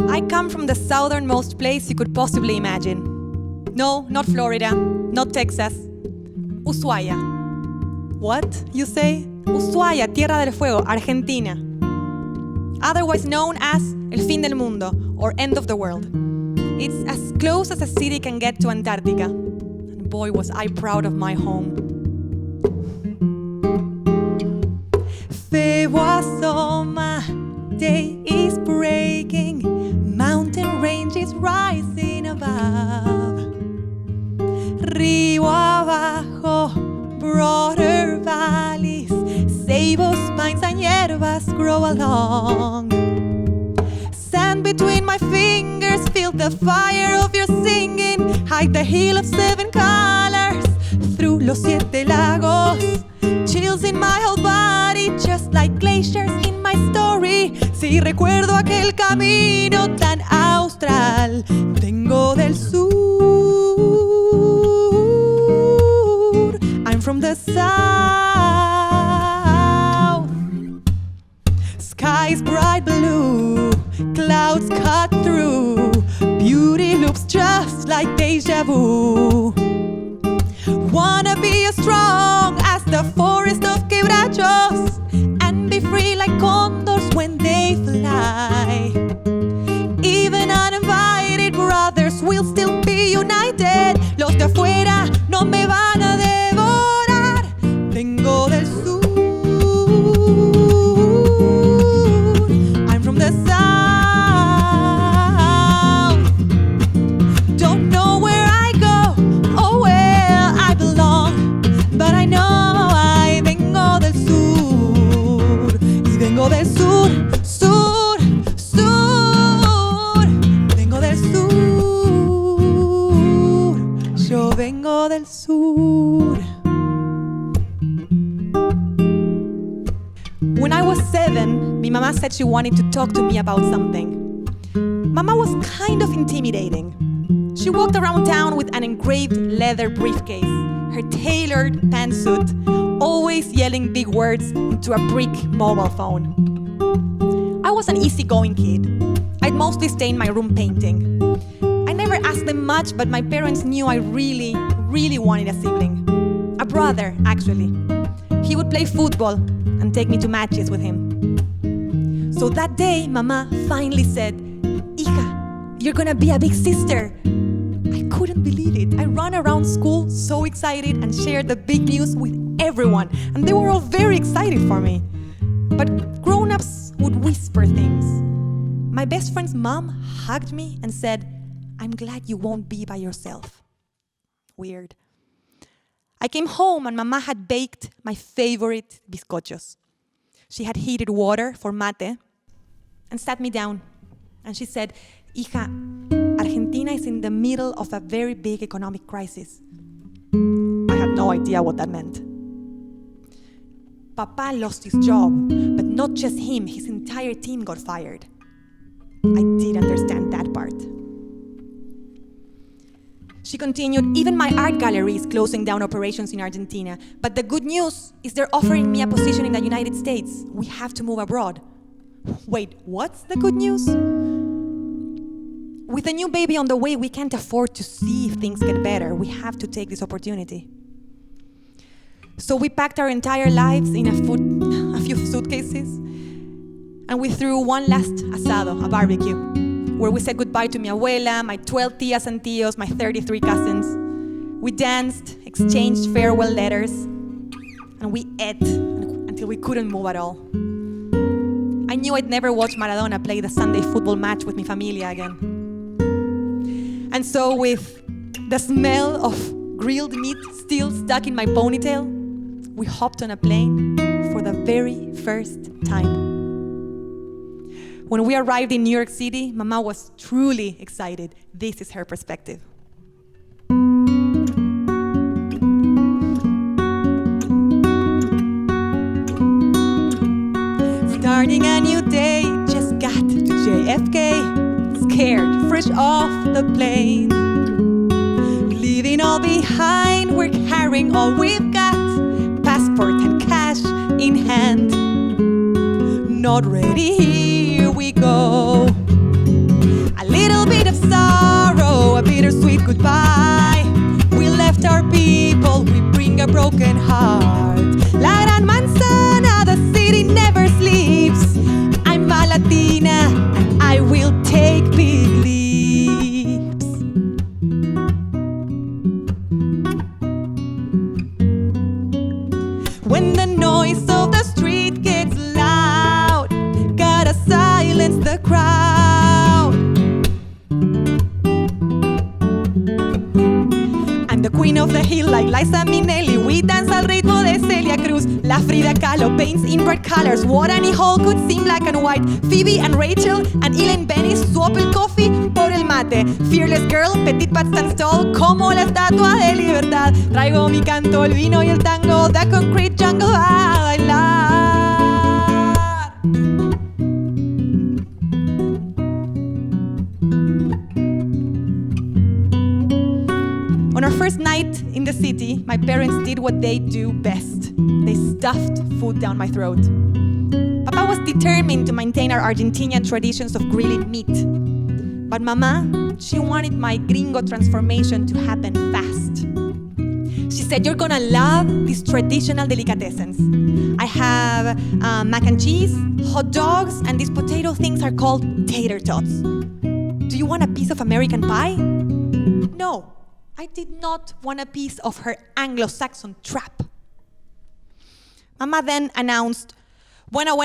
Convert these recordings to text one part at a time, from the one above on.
I come from the southernmost place you could possibly imagine. No, not Florida, not Texas. Ushuaia. What, you say? Ushuaia, Tierra del Fuego, Argentina. Otherwise known as El Fin del Mundo, or End of the World. It's as close as a city can get to Antarctica. And boy, was I proud of my home. Febo asoma, day is breaking, mountain ranges rising above. Río abajo, broader valleys, sabos, pines and hierbas grow along. Sand between my fingers, feel the fire of your singing, hide the hill of 7 colors, through los 7 lagos. Chills in my whole body, just like glaciers in my story. Si recuerdo aquel camino tan austral, vengo del sur. I'm from the south. Skies bright blue, clouds cut through. Beauty looks just like deja vu. Wanna be as strong as the forest of quebrachos and be free like condors when they fly. Even uninvited brothers will still be united. Los de afuera no me van a devorar. Vengo del sur. I'm from the south. Don't know where I go or where I belong, but I know I vengo del sur. Y vengo del sur, sur, sur. Vengo del sur. Yo vengo del sur. When I was 7, my mama said she wanted to talk to me about something. Mama was kind of intimidating. She walked around town with an engraved leather briefcase, her tailored pantsuit, always yelling big words into a brick mobile phone. I was an easygoing kid. I'd mostly stay in my room painting. I never asked them much, but my parents knew I really, really wanted a sibling. A brother, actually. He would play football and take me to matches with him. So that day, Mama finally said, "Hija, you're gonna be a big sister." I couldn't believe it. I ran around school so excited and shared the big news with everyone, and they were all very excited for me. But grown-ups would whisper things. My best friend's mom hugged me and said, "I'm glad you won't be by yourself." Weird. I came home and Mama had baked my favorite bizcochos. She had heated water for mate and sat me down. And she said, "Hija, Argentina is in the middle of a very big economic crisis." I had no idea what that meant. Papa lost his job, but not just him, his entire team got fired. I did understand that part. She continued, "Even my art gallery is closing down operations in Argentina, but the good news is they're offering me a position in the United States. We have to move abroad." Wait, what's the good news? With a new baby on the way, we can't afford to see if things get better. We have to take this opportunity. So we packed our entire lives in a few suitcases, and we threw one last asado, a barbecue, where we said goodbye to mi abuela, my 12 tias and tios, my 33 cousins. We danced, exchanged farewell letters, and we ate until we couldn't move at all. I knew I'd never watch Maradona play the Sunday football match with mi familia again. And so with the smell of grilled meat still stuck in my ponytail, we hopped on a plane for the very first time. When we arrived in New York City, Mama was truly excited. This is her perspective. Starting a new day, just got to JFK, scared, fresh off the plane. Leaving all behind, we're carrying all we've got, passport and cash in hand. Not ready, here we go. broken heart. La gran manzana, the city never sleeps. I'm a Latina and I will take big leaps. When the noise of the street gets loud, gotta silence the crowd. I'm the queen of the hill like Liza Minnelli. We dance al ritmo de Celia Cruz. La Frida Kahlo paints in bright colors what Annie Hall could seem black and white. Phoebe and Rachel and Elaine Benny swap el coffee por el mate. Fearless girl, petit but stands tall como la estatua de libertad. Traigo mi canto, el vino y el tango, the concrete jungle a bailar. On our first night in the city, my parents did what they do best. They stuffed food down my throat. Papa was determined to maintain our Argentinian traditions of grilling meat. But Mama, she wanted my gringo transformation to happen fast. She said, you're gonna love these traditional delicatessens. I have mac and cheese, hot dogs, and these potato things are called tater tots. Do you want a piece of American pie? No. I did not want a piece of her Anglo-Saxon trap. Mama then announced, bueno,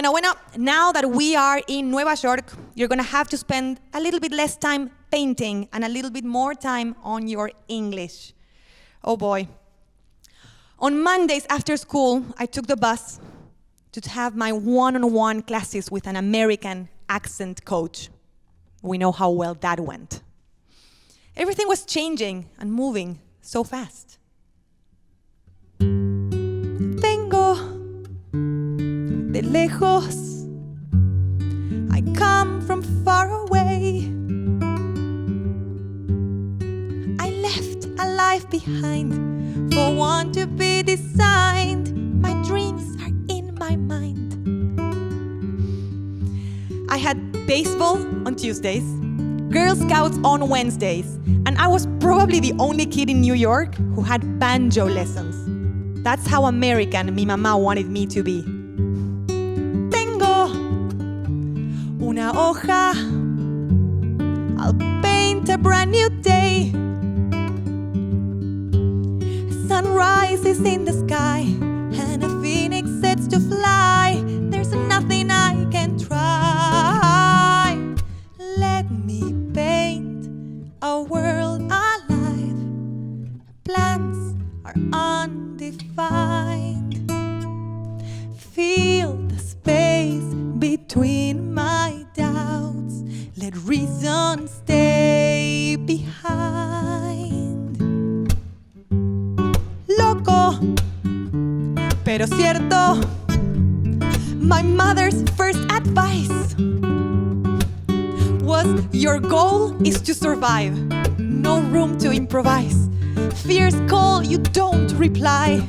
now that we are in Nueva York, you're gonna have to spend a little bit less time painting and a little bit more time on your English. Oh boy. On Mondays after school, I took the bus to have my one-on-one classes with an American accent coach. We know how well that went. Everything was changing and moving so fast. Vengo de lejos, I come from far away. I left a life behind for one to be designed. My dreams are in my mind. I had baseball on Tuesdays, Girl Scouts on Wednesdays, and I was probably the only kid in New York who had banjo lessons. That's how American mi mamá wanted me to be. Tengo una hoja, I'll paint a brand new day. Sunrise is in the sky, and a phoenix sets to fly. There's nothing I can try. Let me paint a world alive. Plans are undefined. Feel the space between my doubts. Let reason stay behind. Loco, pero cierto. My mother's first advice was, your goal is to survive, no room to improvise. Fears call, you don't reply.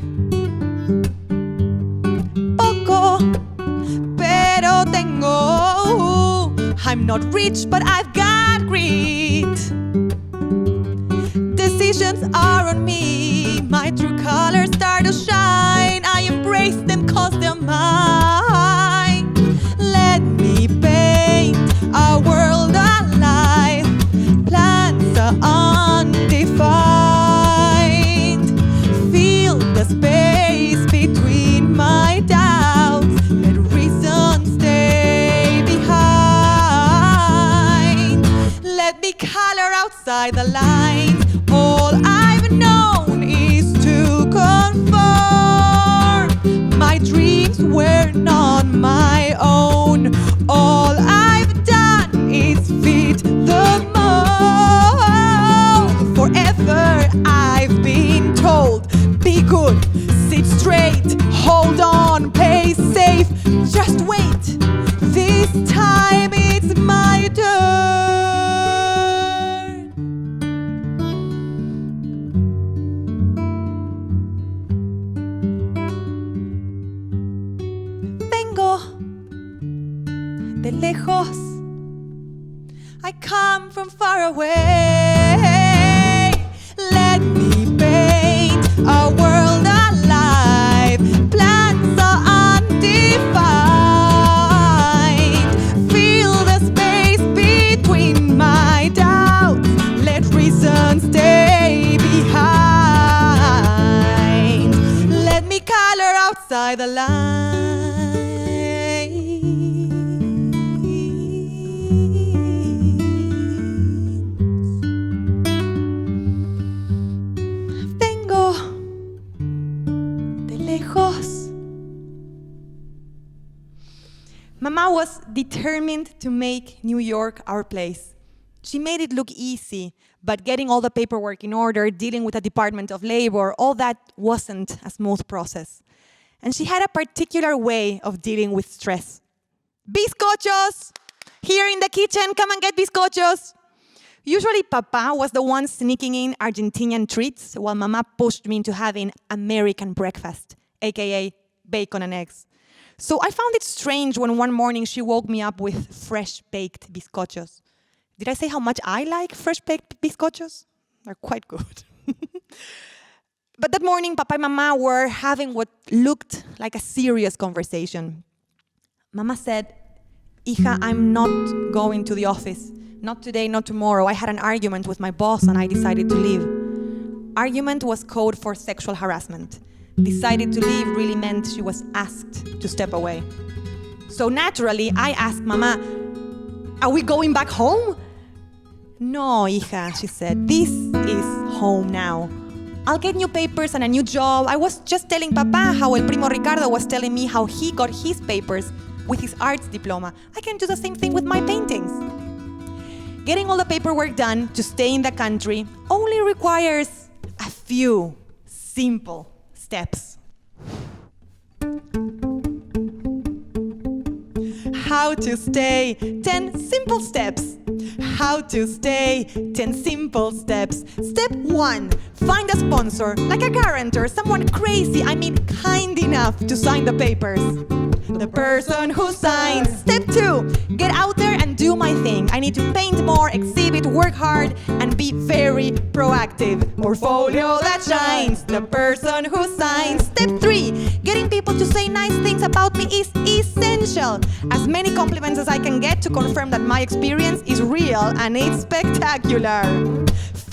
Poco, pero tengo. I'm not rich, but I've got grit. Decisions are on me, my true colors start to shine. I embrace them cause they're mine. Let me paint a world alive. Plans are undefined. Feel the space between my doubts. Let reason stay behind. Let me color outside the lines. All I've known is to conform. My dreams were not my own. All I've done is feed the mold. Forever I've been told, be good, sit straight, hold on, play safe. Just wait, this time it's my turn. De lejos, I come from far away. Let me paint a world alive. between my doubts. Let reason stay behind. Let me color outside the lines. Vengo de lejos. Mama was determined to make New York our place. She made it look easy, but getting all the paperwork in order, dealing with the Department of Labor, all that wasn't a smooth process. And she had a particular way of dealing with stress. Bizcochos! Here in the kitchen, come and get bizcochos! Usually Papa was the one sneaking in Argentinian treats, while Mama pushed me into having American breakfast, aka bacon and eggs. So I found it strange when one morning she woke me up with fresh-baked bizcochos. Did I say how much I like fresh-baked bizcochos? They're quite good. But that morning, Papa and Mama were having what looked like a serious conversation. Mama said, "Hija, I'm not going to the office. Not today, not tomorrow. I had an argument with my boss and I decided to leave." Argument was code for sexual harassment. Decided to leave really meant she was asked to step away. So naturally, I asked Mama, "Are we going back home?" "No, hija," she said, "this is home now. I'll get new papers and a new job. I was just telling Papa how El Primo Ricardo was telling me how he got his papers with his arts diploma. I can do the same thing with my paintings." Getting all the paperwork done to stay in the country only requires a few simple steps. How to stay, 10 simple steps. How to stay, 10 simple steps. Step 1, find a sponsor, like a guarantor, someone crazy, kind enough to sign the papers. The person who signs. Step 2, get out there and do my thing. I need to paint more, exhibit, work hard, and be very proactive. Portfolio that shines. The person who signs. Step 3, getting people to say nice things about me is essential. As many compliments as I can get to confirm that my experience is real and it's spectacular.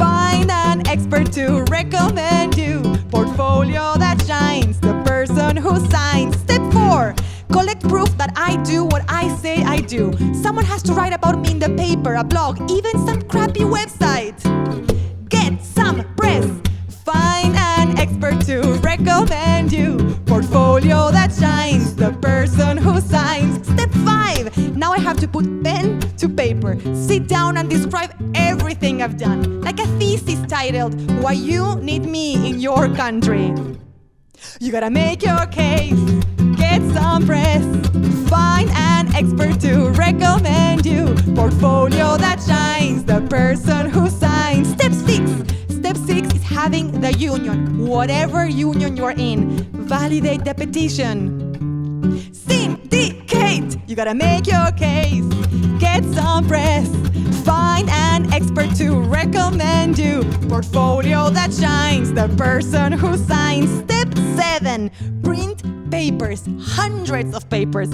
Find an expert to recommend you. Portfolio that shines. The person who signs. Step 4, collect proof that I do what I say I do. Someone has to write about me in the paper, a blog, even some crappy website. Get some press. Find an expert to recommend you. Portfolio that shines. The person who signs. Step 5, now I have to put pen to paper. Sit down and describe everything I've done. Like a thesis titled, "Why You Need Me in Your Country." You gotta make your case. Get some press. Find an expert to recommend you. Portfolio that shines. The person who signs. Step 6 is having the union. Whatever union you're in, validate the petition. Syndicate. You gotta make your case. Get some press. Find an expert to recommend you. Portfolio that shines. The person who signs. Step 7, print papers, hundreds of papers,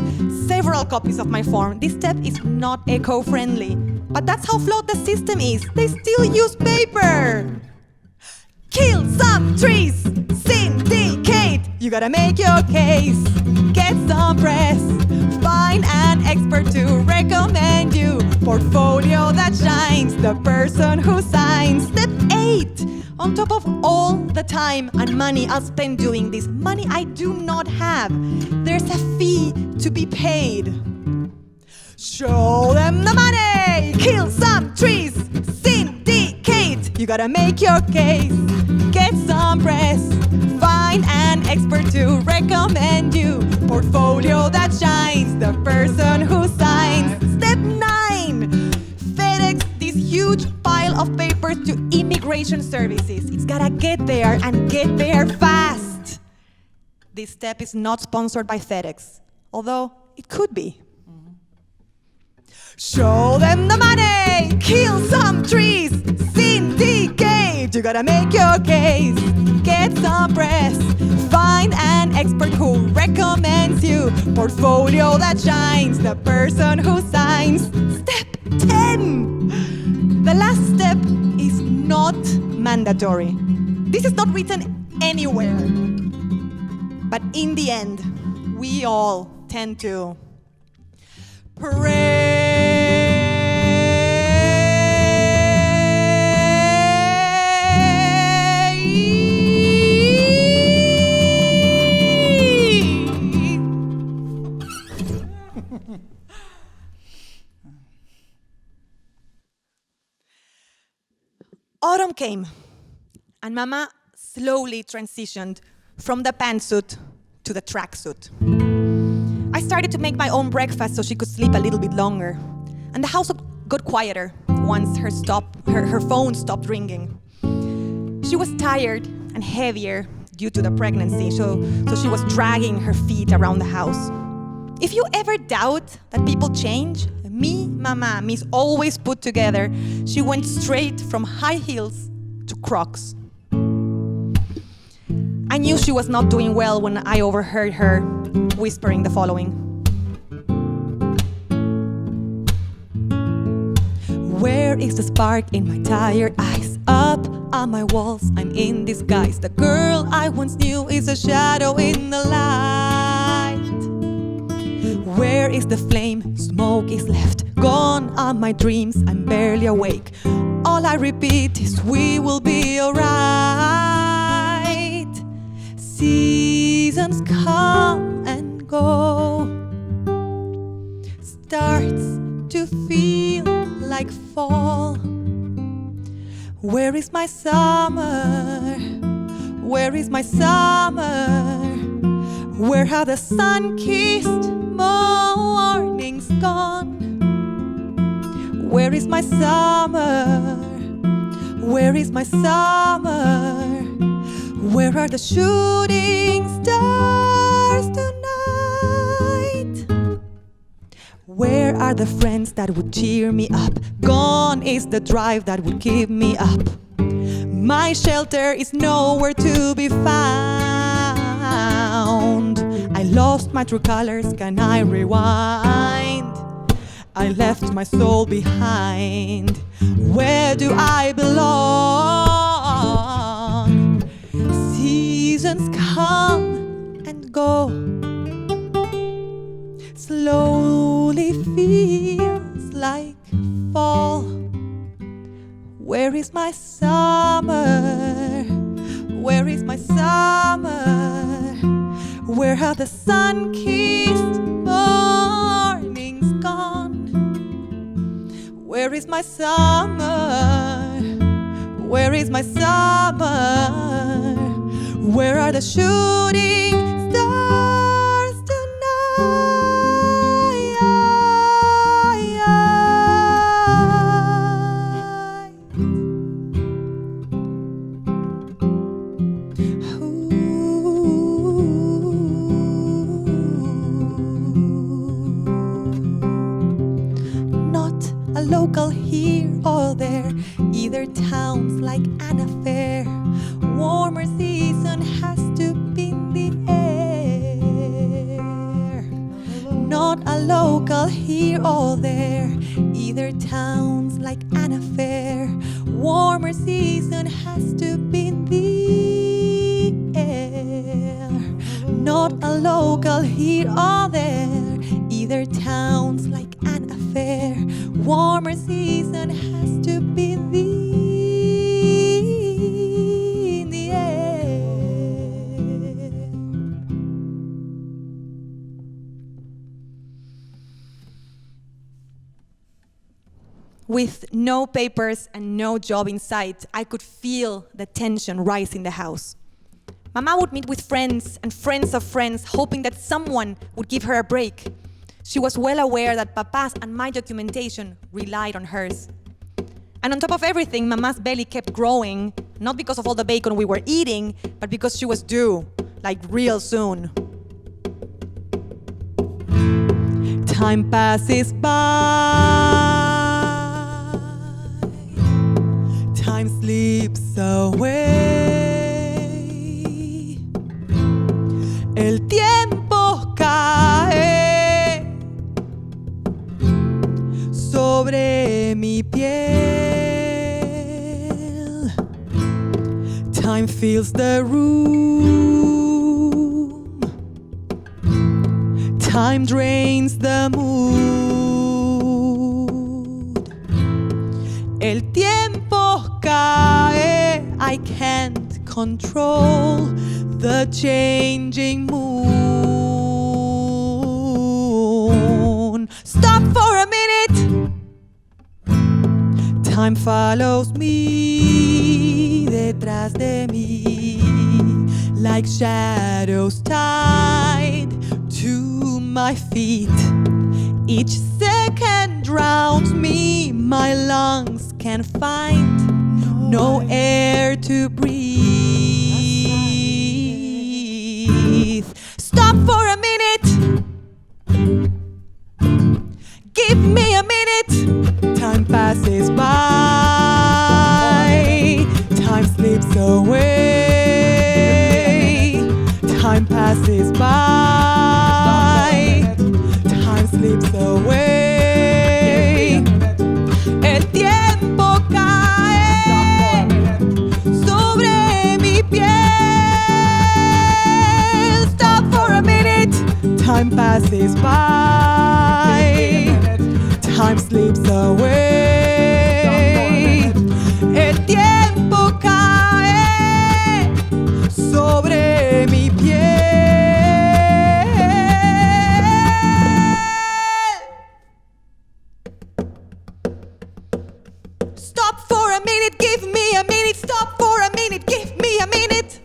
several copies of my form. This step is not eco-friendly, but that's how flawed the system is. They still use paper. Kill some trees. Syndicate. You gotta make your case. Get some press. Find an expert to recommend you. Portfolio that shines. The person who signs. Step 8. On top of all the time and money I'll spend doing this, money I do not have, there's a fee to be paid. Show them the money. Kill some trees. Syndicate. You gotta make your case. Get some press. Find an expert to recommend you. Portfolio that shines. The person who signs. Step 9. FedEx this huge pile of papers to immigration services. It's gotta get there and get there fast. This step is not sponsored by FedEx, although it could be. Show them the money. Kill some trees. Syndicate. You gotta make your case. Get some press. Find an expert who recommends you. Portfolio that shines. The person who signs. Step 10. mandatory. This is not written anywhere. But in the end, we all tend to Autumn came, and Mama slowly transitioned from the pantsuit to the tracksuit. I started to make my own breakfast so she could sleep a little bit longer, and the house got quieter once her phone stopped ringing. She was tired and heavier due to the pregnancy, so she was dragging her feet around the house. If you ever doubt that people change, Mama is always put together. She went straight from high heels to Crocs. I knew she was not doing well when I overheard her whispering the following. Where is the spark in my tired eyes? Up on my walls, I'm in disguise. The girl I once knew is a shadow in the light. Where is the flame? Smoke is left. Gone are my dreams, I'm barely awake. All I repeat is we will be alright. Seasons come and go. Starts to feel like fall. Where is my summer? Where is my summer? Where have the sun-kissed mornings gone? Where is my summer? Where is my summer? Where are the shooting stars tonight? Where are the friends that would cheer me up? Gone is the drive that would keep me up. My shelter is nowhere to be found. I lost my true colors, can I rewind? I left my soul behind. Where do I belong? Seasons come and go. Slowly feels like fall. Where is my summer? Where is my summer? Where have the sun-kissed mornings gone? Where is my summer? Where is my summer? Where are the shooting stars tonight? Local here or there, either towns like an affair. Warmer season has to be in the air. Not a local here or there, either towns like an affair. Warmer season has to be in the air. Not a local here or there, either towns like an affair. Warmer season has to be in the air. With no papers and no job in sight, I could feel the tension rise in the house. Mama would meet with friends and friends of friends, hoping that someone would give her a break. She was well aware that Papa's and my documentation relied on hers. And on top of everything, Mama's belly kept growing, not because of all the bacon we were eating, but because she was due, like real soon. Time passes by. Time slips away. El tiempo cae sobre mi piel. Time fills the room. Time drains the mood. El tiempo cae. I can't control the changing moon. Stop for a minute. Time follows me, detrás de mí, like shadows tied to my feet. Each second drowns me, my lungs can't find no air to breathe. Stop for a minute. Give me a minute. Time passes by. Time slips away. Time passes by. Time slips away. El tiempo cae sobre mi piel. Stop for a minute. Time passes by. Time slips away. El tiempo cae sobre mi piel. Stop for a minute, give me a minute. Stop for a minute, give me a minute.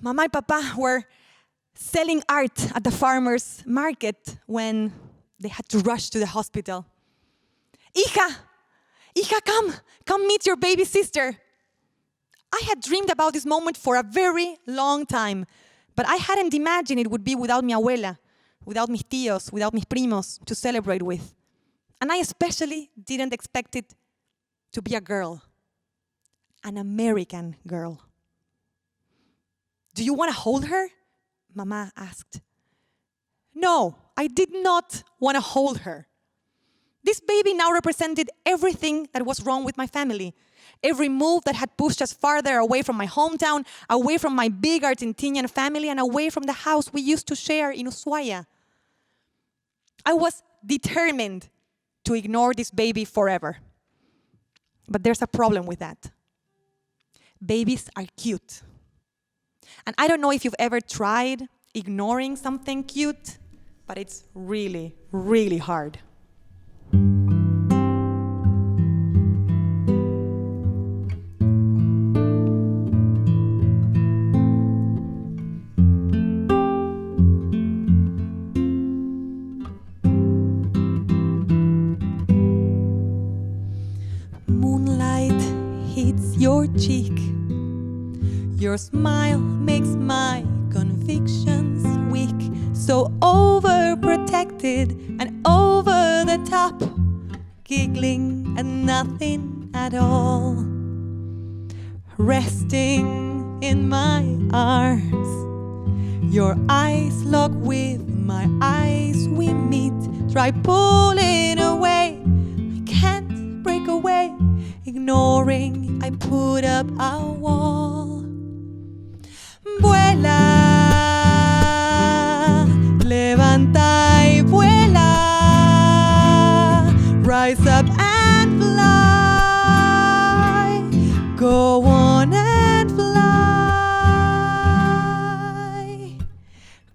Mama and Papa were selling art at the farmer's market when they had to rush to the hospital. Hija, come meet your baby sister. I had dreamed about this moment for a very long time, but I hadn't imagined it would be without mi abuela, without mis tíos, without mis primos to celebrate with. And I especially didn't expect it to be a girl, an American girl. Do you want to hold her? Mama asked. No, I did not want to hold her. This baby now represented everything that was wrong with my family. Every move that had pushed us farther away from my hometown, away from my big Argentinian family, and away from the house we used to share in Ushuaia. I was determined to ignore this baby forever. But there's a problem with that. Babies are cute. And I don't know if you've ever tried ignoring something cute, but it's really, really hard. Moonlight hits your cheek. Your smile makes my convictions weak. So overprotected and over the top, giggling at nothing at all. Resting in my arms, your eyes lock with my eyes, we meet. Try pulling away, I can't break away. Ignoring, I put up a wall. Vuela, levanta y vuela. Rise up and fly. Go on and fly.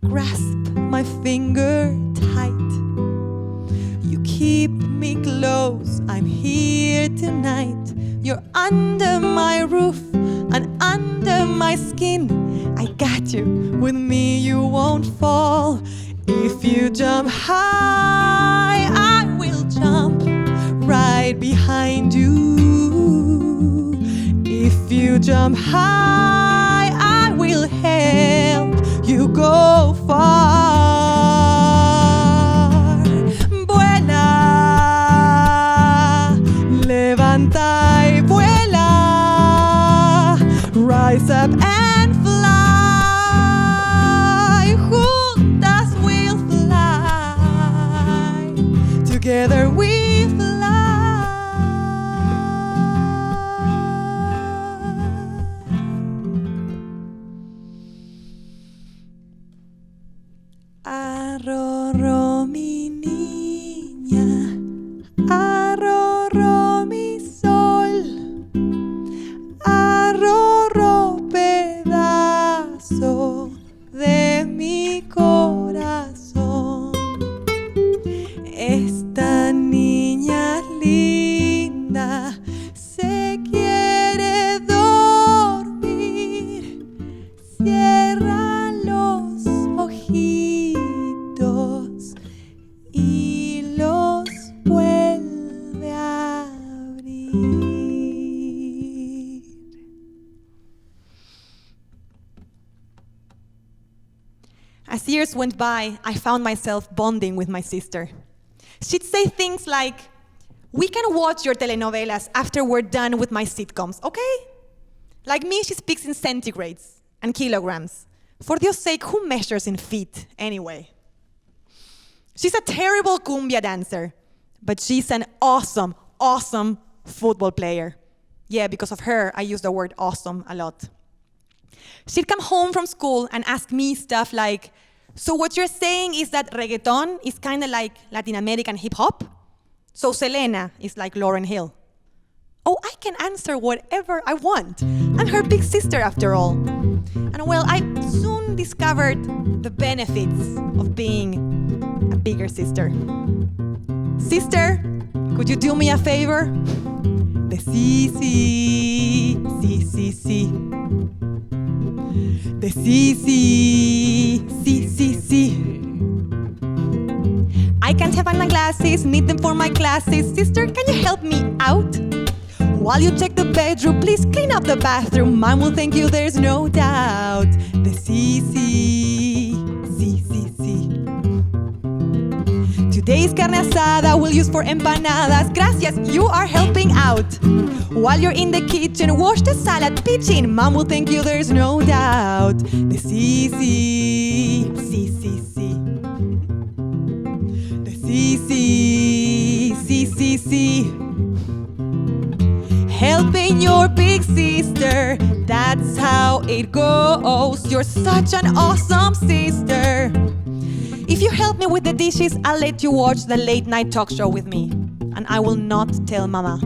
Grasp my finger tight. You keep me close, I'm here tonight. You're under my roof and under my skin. I got you, with me you won't fall. If you jump high, I will jump right behind you. If you jump high, I will help you go far. Vuela, levanta y vuela. Rise up and fly. Juntas we'll fly. Together we fly. years went by, I found myself bonding with my sister. She'd say things like, "We can watch your telenovelas after we're done with my sitcoms, okay?" Like me, she speaks in centigrades and kilograms. For Dios sake, who measures in feet anyway? She's a terrible cumbia dancer, but she's an awesome, awesome football player. Yeah, because of her, I use the word awesome a lot. She'd come home from school and ask me stuff like, "So what you're saying is that reggaeton is kind of like Latin American hip hop? So Selena is like Lauryn Hill?" Oh, I can answer whatever I want. I'm her big sister after all. And well, I soon discovered the benefits of being a bigger sister. Sister, could you do me a favor? The sí, sí, sí, sí, sí. The sí, sí, sí, sí, sí. I can't find my glasses, need them for my classes. Sister, can you help me out? While you check the bedroom, please clean up the bathroom. Mom will thank you, there's no doubt. The sí, sí, sí, sí, sí. Today's carne asada we'll use for empanadas. Gracias, you are helping out. While you're in the kitchen, wash the salad, pitch in. Mom will thank you, there's no doubt. The sí, sí, sí, sí, sí. The sí, sí, sí, sí, sí. Helping your big sister, that's how it goes. You're such an awesome sister. If you help me with the dishes, I'll let you watch the late night talk show with me. And I will not tell Mama.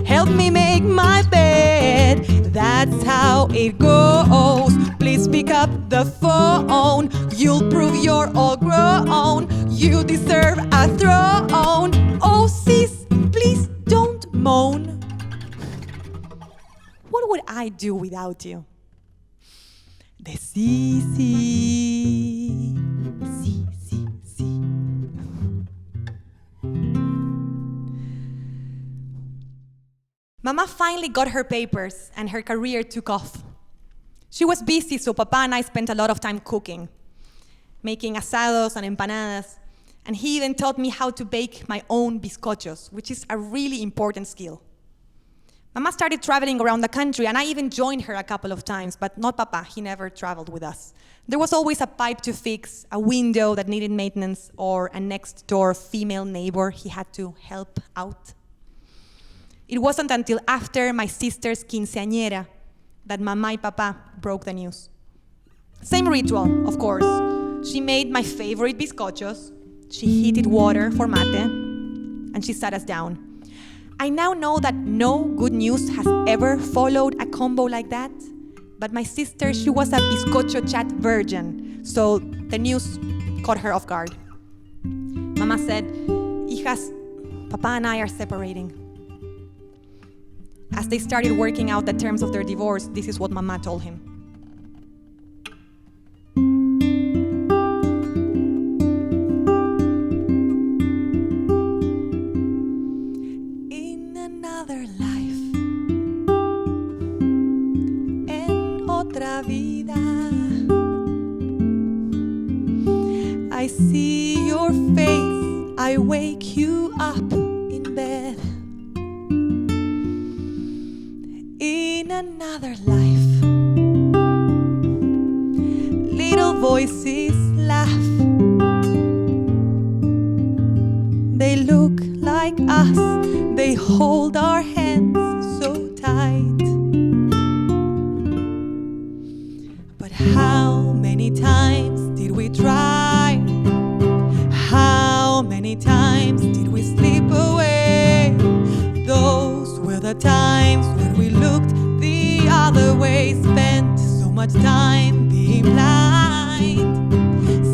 Help me make my bed, that's how it goes. Please pick up the phone, you'll prove you're all grown. You deserve a throne. Oh sis, please don't moan. What would I do without you? The sí, sí, sí, sí, sí. Mama finally got her papers and her career took off. She was busy, so Papa and I spent a lot of time cooking, making asados and empanadas. And he even taught me how to bake my own bizcochos, which is a really important skill. Mama started traveling around the country, and I even joined her a couple of times, but not Papa, he never traveled with us. There was always a pipe to fix, a window that needed maintenance, or a next door female neighbor he had to help out. It wasn't until after my sister's quinceañera that Mama y Papa broke the news. Same ritual, of course. She made my favorite bizcochos, she heated water for mate, and she sat us down. I now know that no good news has ever followed a combo like that, but my sister, she was a bizcocho chat virgin, so the news caught her off guard. Mama said, "Hijas, Papa and I are separating." As they started working out the terms of their divorce, this is what Mama told him. I see your face, I wake you up in bed. In another life, little voices laugh. They look like us, they hold our hands so tight. But how many times did we try? How many times did we slip away? Those were the times when we looked the other way, spent so much time being blind.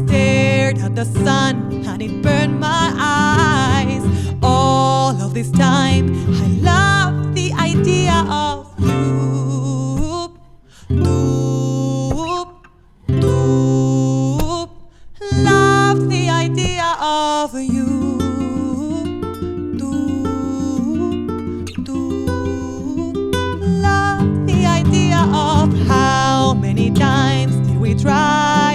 Stared at the sun and it burned my eyes. All of this time I loved the idea of you. Loved the idea of you. Love the idea of how many times did we try?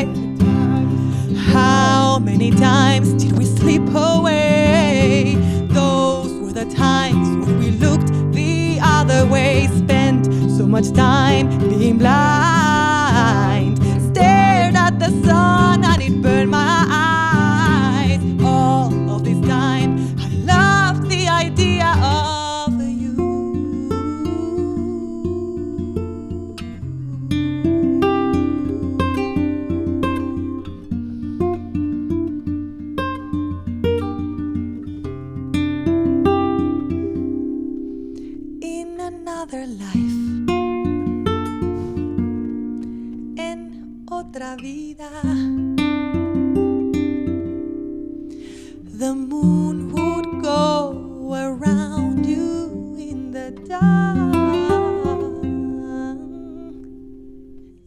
many times did we slip away? Those were the times when we looked the other way, spent so much time being blind, stared at the sun and it burned my eyes. All of this time I loved the idea of you. In another life, en otra vida, the moon would go around you in the dark.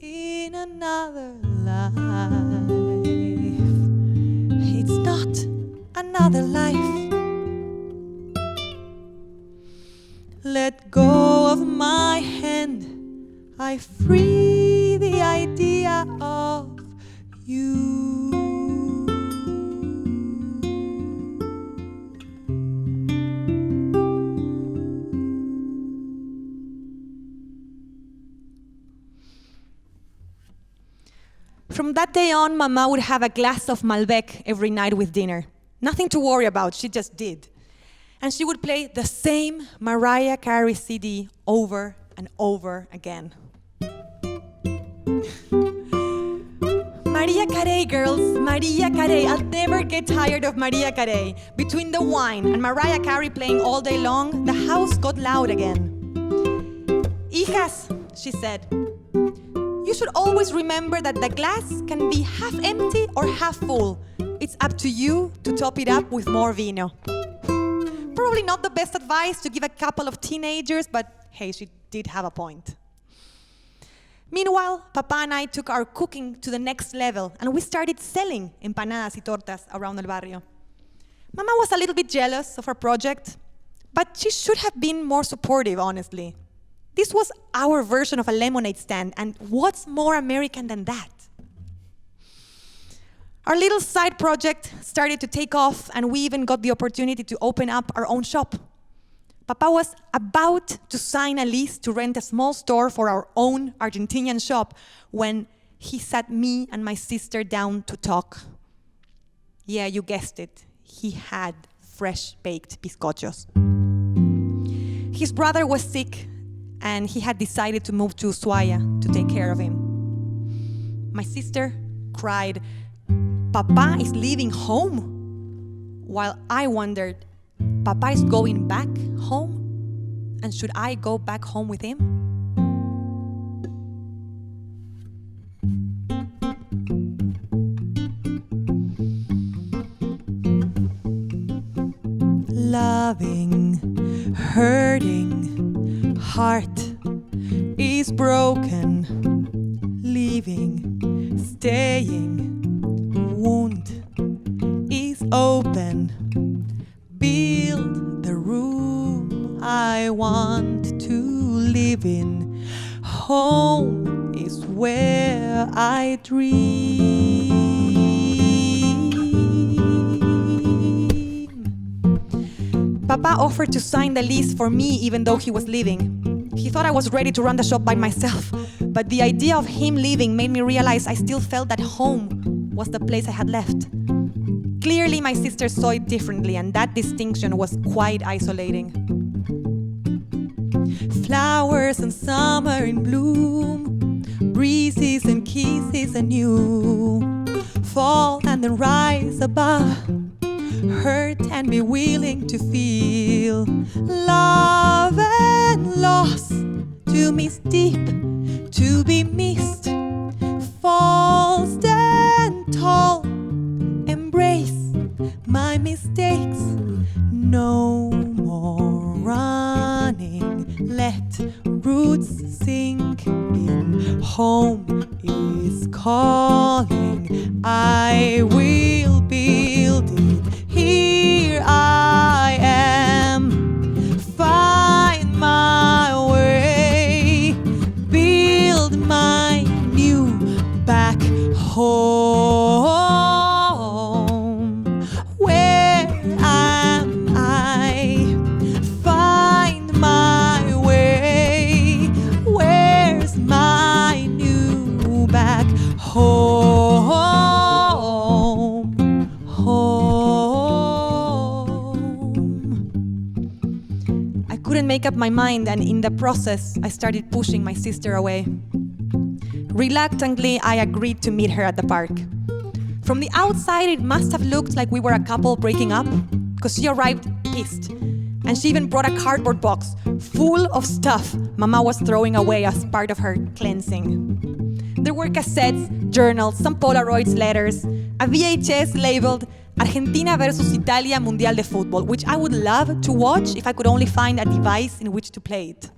In another life, it's not another life. Let go of my hand, I free the idea of you. From that day on, Mama would have a glass of Malbec every night with dinner. Nothing to worry about, she just did. And she would play the same Mariah Carey CD over and over again. Maria Carey, girls, Maria Carey. I'll never get tired of Maria Carey. Between the wine and Mariah Carey playing all day long, the house got loud again. Hijas, she said, you should always remember that the glass can be half empty or half full. It's up to you to top it up with more vino. Probably not the best advice to give a couple of teenagers, but hey, she did have a point. Meanwhile, Papa and I took our cooking to the next level, and we started selling empanadas y tortas around el barrio. Mama was a little bit jealous of our project, but she should have been more supportive, honestly. This was our version of a lemonade stand, and what's more American than that? Our little side project started to take off, and we even got the opportunity to open up our own shop. Papa was about to sign a lease to rent a small store for our own Argentinian shop when he sat me and my sister down to talk. Yeah, you guessed it. He had fresh-baked bizcochos. His brother was sick, and he had decided to move to Ushuaia to take care of him. My sister cried, "Papa is leaving home?" While I wondered, Papa is going back home? And should I go back home with him? Loving, hurting, heart is broken, leaving, staying, wound is open. Build the room I want to live in. Home is where I dream. Papa offered to sign the lease for me even though he was leaving. He thought I was ready to run the shop by myself, but the idea of him leaving made me realize I still felt that home was the place I had left. Clearly, my sister saw it differently, and that distinction was quite isolating. Flowers and summer in bloom, breezes and kisses anew, fall and then rise above, hurt and be willing to feel. Love and loss, to miss deep, to be missed, fall, stand tall, embrace my mistakes. No more running, let roots sink in. Home is calling, I will build it. Here I am, find my way, build my new back home. make up my mind, and in the process, I started pushing my sister away. Reluctantly, I agreed to meet her at the park. From the outside, it must have looked like we were a couple breaking up, because she arrived pissed. And she even brought a cardboard box full of stuff Mama was throwing away as part of her cleansing. There were cassettes, journals, some Polaroids, letters, a VHS labeled Argentina versus Italia Mundial de Fútbol, which I would love to watch if I could only find a device in which to play it.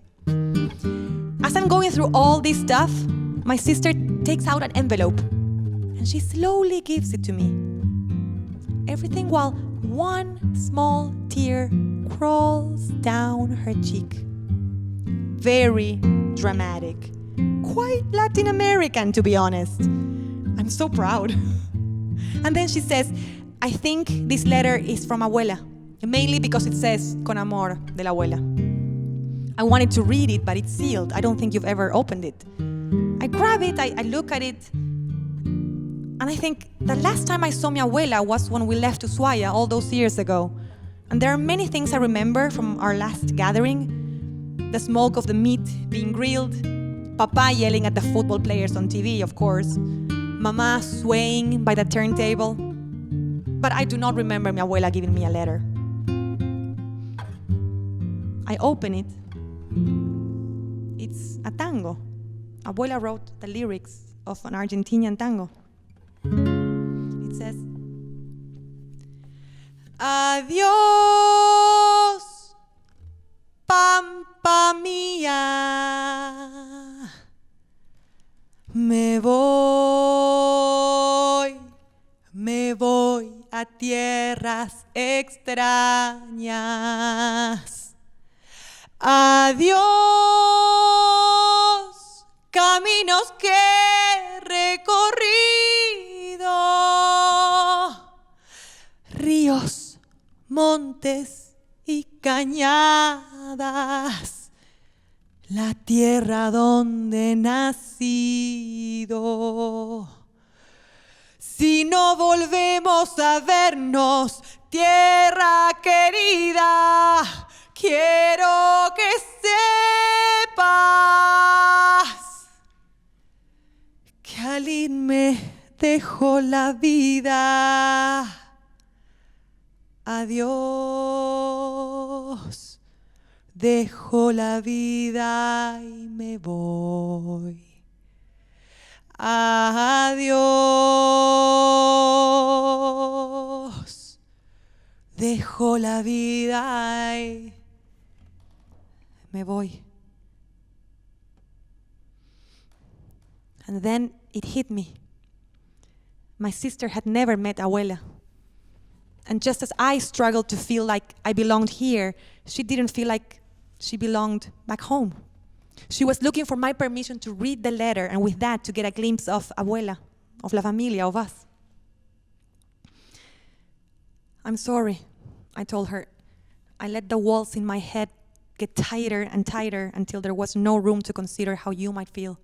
As I'm going through all this stuff, my sister takes out an envelope and she slowly gives it to me. Everything while one small tear crawls down her cheek. Very dramatic. Quite Latin American, to be honest. I'm so proud. And then she says, I think this letter is from Abuela, mainly because it says Con amor de la abuela. I wanted to read it, but it's sealed. I don't think you've ever opened it. I grab it, I look at it, and I think the last time I saw mi abuela was when we left Ushuaia all those years ago. And there are many things I remember from our last gathering. The smoke of the meat being grilled, Papa yelling at the football players on TV, of course, Mama swaying by the turntable. But I do not remember mi abuela giving me a letter. I open it. It's a tango. Abuela wrote the lyrics of an Argentinian tango. It says, Adiós, pampa mía, me voy a tierras extrañas. Adiós, caminos que he recorrido, ríos, montes y cañadas, la tierra donde he nacido. Si no volvemos a vernos, tierra querida, quiero que sepas que al irme dejo la vida. Adiós, dejo la vida y me voy. Adiós, dejo la vida y me voy. And then it hit me. My sister had never met Abuela. And just as I struggled to feel like I belonged here, she didn't feel like she belonged back home. She was looking for my permission to read the letter, and with that, to get a glimpse of Abuela, of La Familia, of us. I'm sorry, I told her. I let the walls in my head get tighter and tighter until there was no room to consider how you might feel.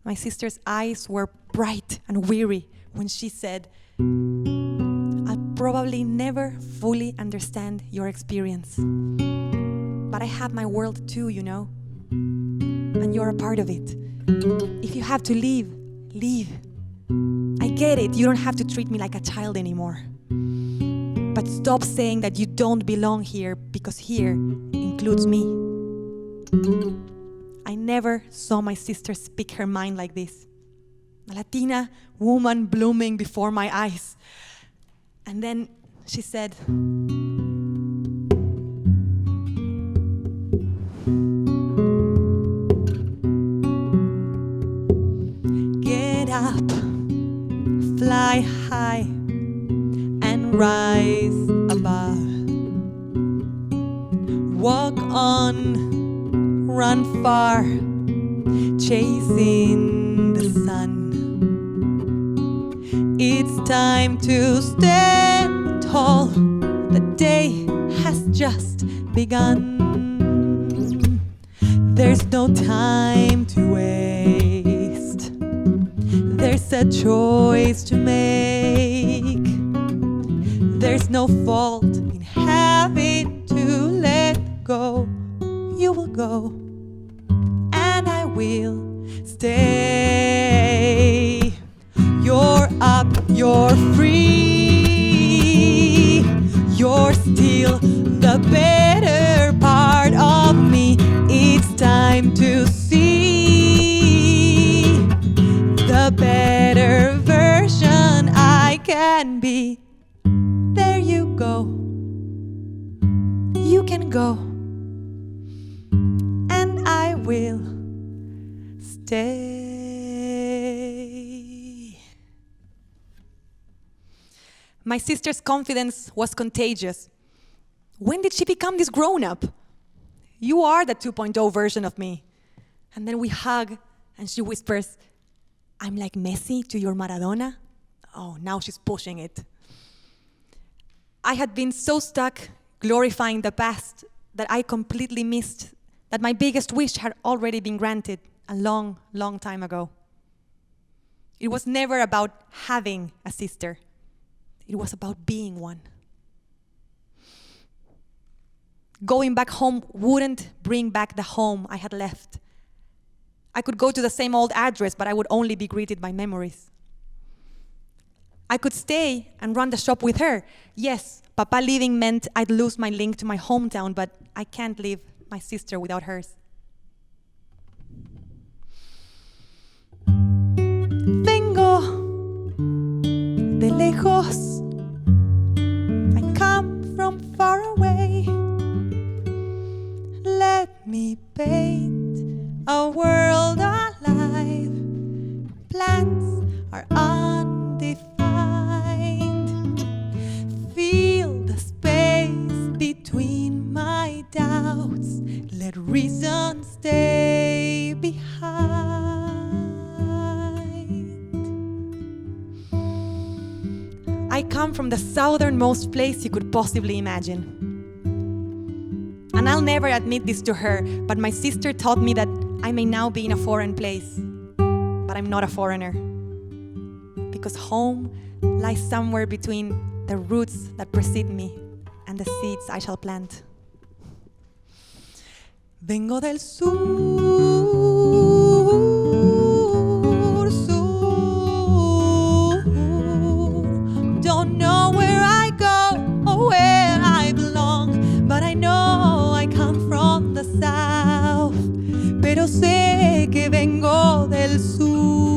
My sister's eyes were bright and weary when she said, I'll probably never fully understand your experience. But I have my world too, you know, and you're a part of it. If you have to leave, leave. I get it, you don't have to treat me like a child anymore. But stop saying that you don't belong here, because here includes me. I never saw my sister speak her mind like this. A Latina woman blooming before my eyes. And then she said, get up, fly high, and rise above. Walk on, run far, chasing the sun. It's time to stand tall. The day has just begun. There's no time to waste. There's a choice to make. There's no fault in having to let go. you're free. You're still the better part of me. It's time to see the better version I can be. There you go. You can go. And I will stay. My sister's confidence was contagious. When did she become this grown-up? You are the 2.0 version of me. And then we hug, and she whispers, I'm like Messi to your Maradona. Oh, now she's pushing it. I had been so stuck glorifying the past that I completely missed that my biggest wish had already been granted a long, long time ago. It was never about having a sister. It was about being one. Going back home wouldn't bring back the home I had left. I could go to the same old address, but I would only be greeted by memories. I could stay and run the shop with her. Yes, Papa leaving meant I'd lose my link to my hometown, but I can't leave my sister without hers. Vengo de lejos. I come from far away. Let me paint a world alive. Plans are undefined. Feel the space between my doubts. Let reason stay behind. I come from the southernmost place you could possibly imagine. And I'll never admit this to her, but my sister taught me that I may now be in a foreign place, but I'm not a foreigner. Because home lies somewhere between the roots that precede me and the seeds I shall plant. Vengo del sur, sur. Don't know where I go or where I belong, but I know I come from the south. Pero sé que vengo del sur.